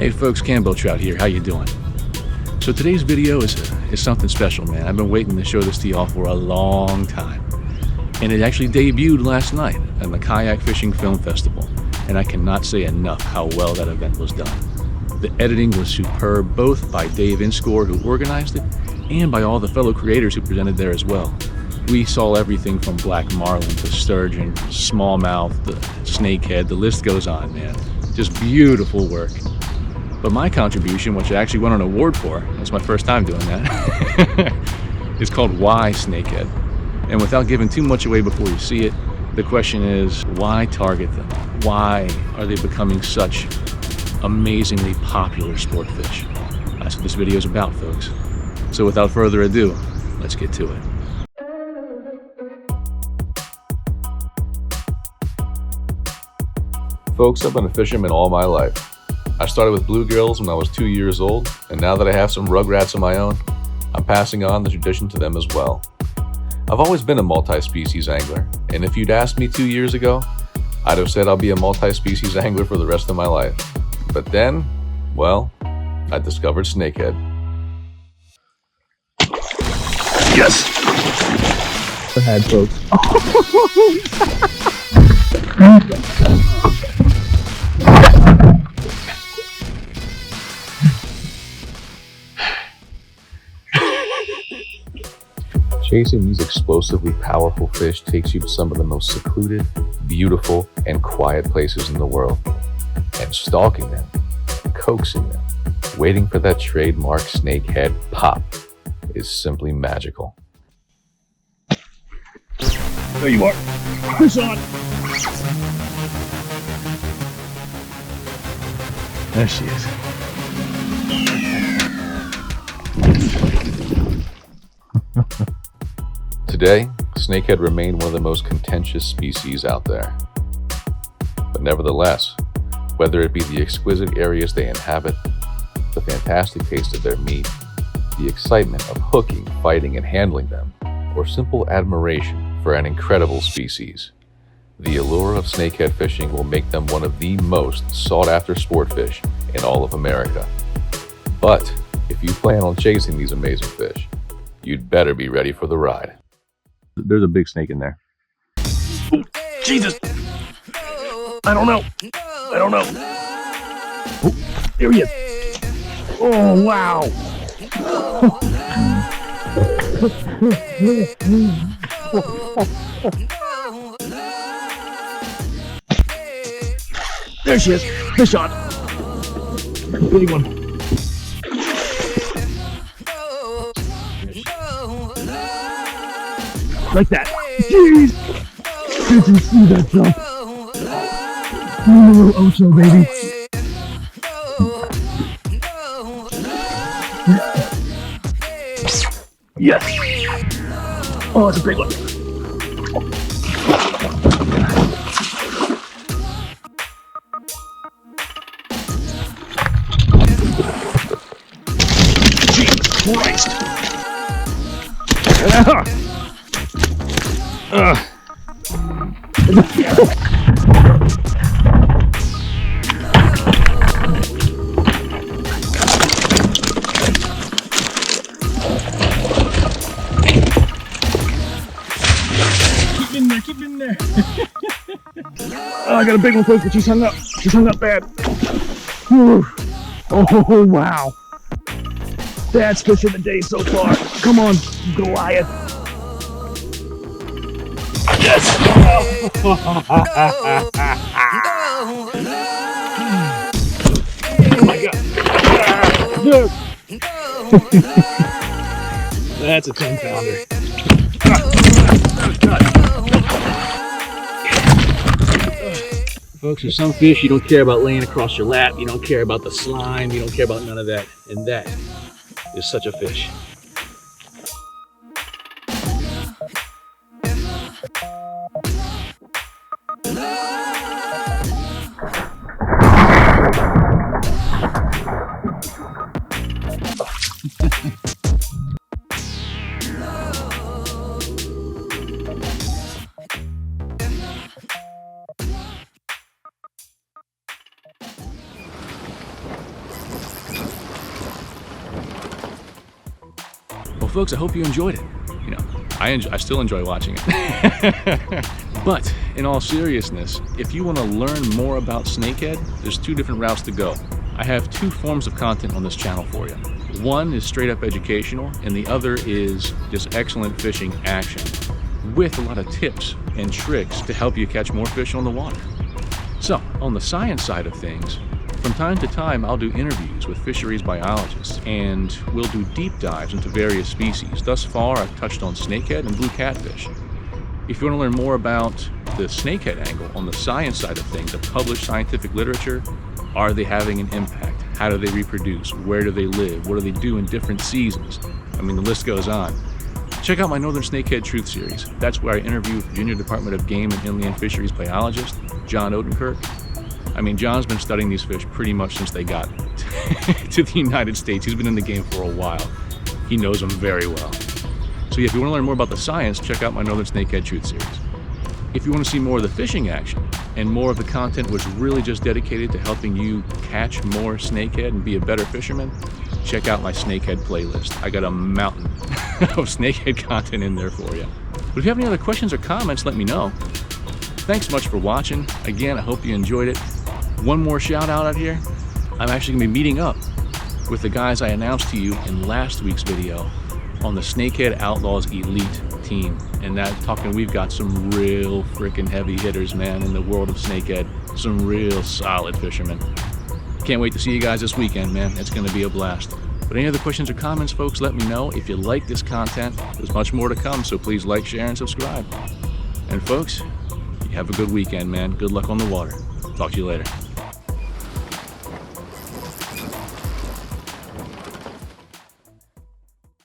Hey folks, Kambotrout here. How you doing? So today's video is something special, man. I've been waiting to show this to y'all for a long time. And it actually debuted last night at the Kayak Fishing Film Festival. And I cannot say enough how well that event was done. The editing was superb, both by Dave Inscore, who organized it, and by all the fellow creators who presented there as well. We saw everything from black marlin to sturgeon, smallmouth, the snakehead, the list goes on, man. Just beautiful work. But my contribution, which I actually won an award for, that's my first time doing that, is called Why Snakehead. And without giving too much away before you see it, the question is, why target them? Why are they becoming such amazingly popular sport fish? That's what this video is about, folks. So without further ado, let's get to it. Folks, I've been a fisherman all my life. I started with bluegills when I was 2 years old, and now that I have some rugrats of my own, I'm passing on the tradition to them as well. I've always been a multi-species angler, and if you'd asked me 2 years ago, I'd have said I'll be a multi-species angler for the rest of my life. But then, well, I discovered snakehead. Yes! Go ahead, folks. Chasing these explosively powerful fish takes you to some of the most secluded, beautiful, and quiet places in the world. And stalking them, coaxing them, waiting for that trademark snakehead pop is simply magical. There you are. Fish on. There she is. Today, snakehead remain one of the most contentious species out there. But nevertheless, whether it be the exquisite areas they inhabit, the fantastic taste of their meat, the excitement of hooking, fighting, and handling them, or simple admiration for an incredible species, the allure of snakehead fishing will make them one of the most sought-after sport fish in all of America. But if you plan on chasing these amazing fish, you'd better be ready for the ride. There's a big snake in there. Oh, Jesus! I don't know. Oh, there he is. Oh, wow. There she is. Fish on. Big one. Like that. Jeez! Did you see that jump? Oh, Ocho, baby. Yes! Oh, it's a big one. Jesus Christ! Keep in there. Oh, I got a big one, folks, but she's hung up. She's hung up bad. Whew. Oh, wow. That's fish of the day so far. Come on, Goliath. Yes! Oh my God. That's a 10-pounder. Folks, there's some fish you don't care about laying across your lap, you don't care about the slime, you don't care about none of that. And that is such a fish. folks, I hope you enjoyed it. You know, I still enjoy watching it. But in all seriousness, if you want to learn more about snakehead, there's two different routes to go. I have two forms of content on this channel for you. One is straight up educational, and the other is just excellent fishing action with a lot of tips and tricks to help you catch more fish on the water. So, on the science side of things, from time to time I'll do interviews with fisheries biologists, and we'll do deep dives into various species. Thus far, I've touched on snakehead and blue catfish. If you want to learn more about the snakehead angle on the science side of things, the published scientific literature, are they having an impact? How do they reproduce? Where do they live? What do they do in different seasons? I mean, the list goes on. Check out my Northern Snakehead Truth series. That's where I interview Virginia Department of Game and Inland Fisheries biologist John Odenkirk. I mean, John's been studying these fish pretty much since they got to the United States. He's been in the game for a while. He knows them very well. So yeah, if you want to learn more about the science, check out my Northern Snakehead Truth series. If you want to see more of the fishing action, and more of the content was really just dedicated to helping you catch more snakehead and be a better fisherman, check out my snakehead playlist. I got a mountain of snakehead content in there for you. But if you have any other questions or comments, let me know. Thanks so much for watching. Again, I hope you enjoyed it. One more shout out here. I'm actually gonna be meeting up with the guys I announced to you in last week's video on the Snakehead Outlaws Elite team. And we've got some real freaking heavy hitters, man, in the world of snakehead. Some real solid fishermen. Can't wait to see you guys this weekend, man. It's gonna be a blast. But any other questions or comments, folks, let me know. If you like this content, there's much more to come, so please like, share, and subscribe. And folks, you have a good weekend, man. Good luck on the water. Talk to you later.